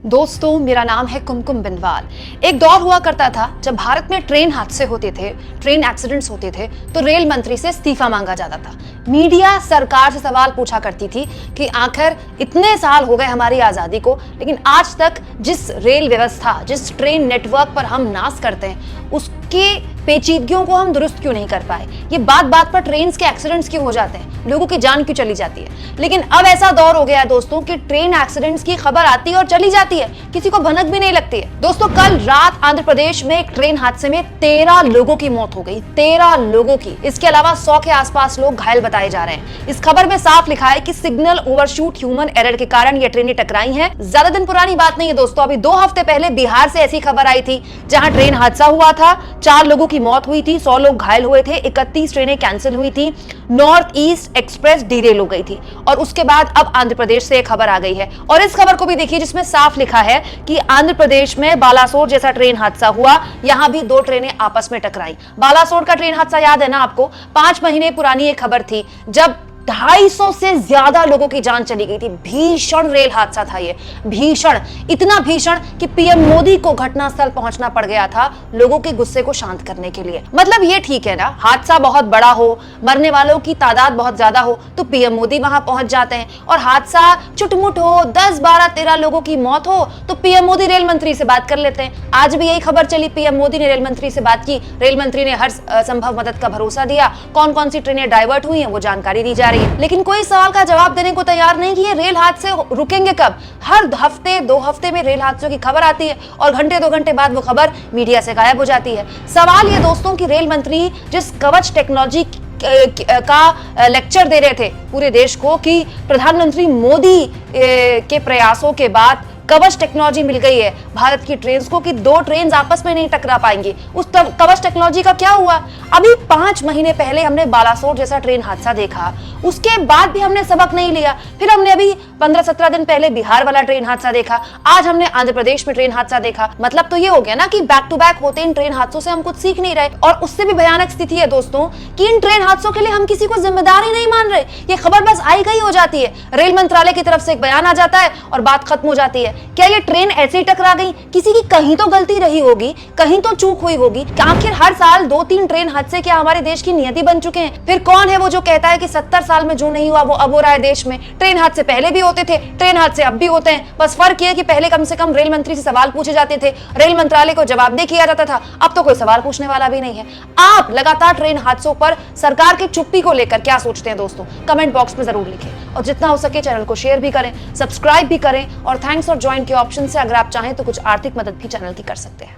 दोस्तों, मेरा नाम है कुमकुम बिंदवाल। एक दौर हुआ करता था जब भारत में ट्रेन हादसे होते थे, ट्रेन एक्सीडेंट्स होते थे तो रेल मंत्री से इस्तीफा मांगा जाता था। मीडिया सरकार से सवाल पूछा करती थी कि आखिर इतने साल हो गए हमारी आजादी को, लेकिन आज तक जिस रेल व्यवस्था, जिस ट्रेन नेटवर्क पर हम नाज करते हैं, उसके पेचीदगियों को हम दुरुस्त क्यों नहीं कर पाए। ये बात बात पर ट्रेन के एक्सीडेंट्स क्यों हो जाते हैं, लोगों की जान क्यों चली जाती है। लेकिन अब ऐसा दौर हो गया है दोस्तों कि ट्रेन एक्सीडेंट्स की खबर आती है और चली जाती है, किसी को भनक भी नहीं लगती है। दोस्तों, कल रात आंध्र प्रदेश में एक ट्रेन हादसे में 13 लोगों की मौत हो गई, 13 लोगों की। इसके अलावा 100 के आसपास लोग घायल बताए जा रहे हैं। इस खबर में साफ लिखा है कि सिग्नल ओवरशूट, ह्यूमन एरर के कारण ये ट्रेनें टकराई हैं। ज्यादा दिन पुरानी बात नहीं है दोस्तों, अभी 2 हफ्ते पहले बिहार से ऐसी खबर आई थी जहां ट्रेन हादसा हुआ था, 4 लोगों की मौत हुई थी, 100 लोग घायल हुए थे, 31 ट्रेनें कैंसिल हुई थी, नॉर्थ ईस्ट एक्सप्रेस डिरेल हो गई थी। और उसके बाद अब आंध्र प्रदेश से एक खबर आ गई है, और इस खबर को भी देखिए जिसमें साफ लिखा है कि आंध्र प्रदेश में बालासोर जैसा ट्रेन हादसा हुआ। यहां भी 2 ट्रेनें आपस में टकराई। बालासोर का ट्रेन हादसा याद है ना आपको? 5 महीने पुरानी एक खबर थी जब 250 से ज्यादा लोगों की जान चली गई थी। भीषण रेल हादसा था ये, भीषण, इतना भीषण कि पीएम मोदी को घटनास्थल पहुंचना पड़ गया था लोगों के गुस्से को शांत करने के लिए। मतलब ये ठीक है ना, हादसा बहुत बड़ा हो, मरने वालों की तादाद बहुत ज्यादा हो तो पीएम मोदी वहां पहुंच जाते हैं, और हादसा चुटमुट हो, 10, 12, 13 लोगों की मौत हो तो पीएम मोदी रेल मंत्री से बात कर लेते हैं। आज भी यही खबर चली, पीएम मोदी ने रेल मंत्री से बात की, रेल मंत्री ने हर संभव मदद का भरोसा दिया। कौन कौन सी ट्रेनें डाइवर्ट हुई हैं वो जानकारी दी जा रही है, लेकिन कोई सवाल का जवाब देने को तैयार नहीं कि ये रेल हादसे रुकेंगे कब। हर हफ्ते 2 हफ्ते में रेल हादसों की खबर आती है और घंटे 2 घंटे बाद वो खबर मीडिया से गायब हो जाती है। सवाल ये दोस्तों कि रेल मंत्री जिस कवच टेक्नोलॉजी का लेक्चर दे रहे थे पूरे देश को कि प्रधानमंत्री मोदी के प्रयासों के बाद कवच टेक्नोलॉजी मिल गई है भारत की ट्रेन्स को कि 2 ट्रेन आपस में नहीं टकरा पाएंगी, उस कवच टेक्नोलॉजी का क्या हुआ? अभी 5 महीने पहले हमने बालासोर जैसा ट्रेन हादसा देखा, उसके बाद भी हमने सबक नहीं लिया। फिर हमने अभी 15-17 दिन पहले बिहार वाला ट्रेन हादसा देखा, आज हमने आंध्र प्रदेश में ट्रेन हादसा देखा। मतलब तो ये हो गया ना कि बैक टू बैक होते इन ट्रेन हादसों से हम कुछ सीख नहीं रहे। और उससे भी भयानक स्थिति है दोस्तों कि इन ट्रेन हादसों के लिए हम किसी को जिम्मेदार ही नहीं मान रहे। ये खबर बस आई गई हो जाती है, रेल मंत्रालय की तरफ से एक बयान आ जाता है और बात खत्म हो जाती है। क्या ये ट्रेन ऐसे ही टकरा गई? किसी की कहीं तो गलती रही होगी, कहीं तो चूक हुई होगी। आखिर हर साल 2-3 ट्रेन हादसे क्या हमारे देश की नियति बन चुके हैं? फिर कौन है वो जो कहता है कि 70 साल में जो नहीं हुआ वो अब हो रहा है देश में? ट्रेन हादसे पहले भी होते थे, ट्रेन हादसे अब भी होते हैं, बस फर्क ये है कि पहले कम से कम रेल मंत्री से सवाल पूछे जाते थे, रेल मंत्रालय को जवाबदेह किया जाता था। अब तो कोई सवाल पूछने वाला भी नहीं है। आप लगातार ट्रेन हादसों पर सरकार की चुप्पी को लेकर क्या सोचते हैं दोस्तों? कमेंट बॉक्स में जरूर लिखें, और जितना हो सके चैनल को शेयर भी करें, सब्सक्राइब भी करें, और थैंक्स और ज्वाइन के ऑप्शन से अगर आप चाहें तो कुछ आर्थिक मदद भी चैनल की कर सकते हैं।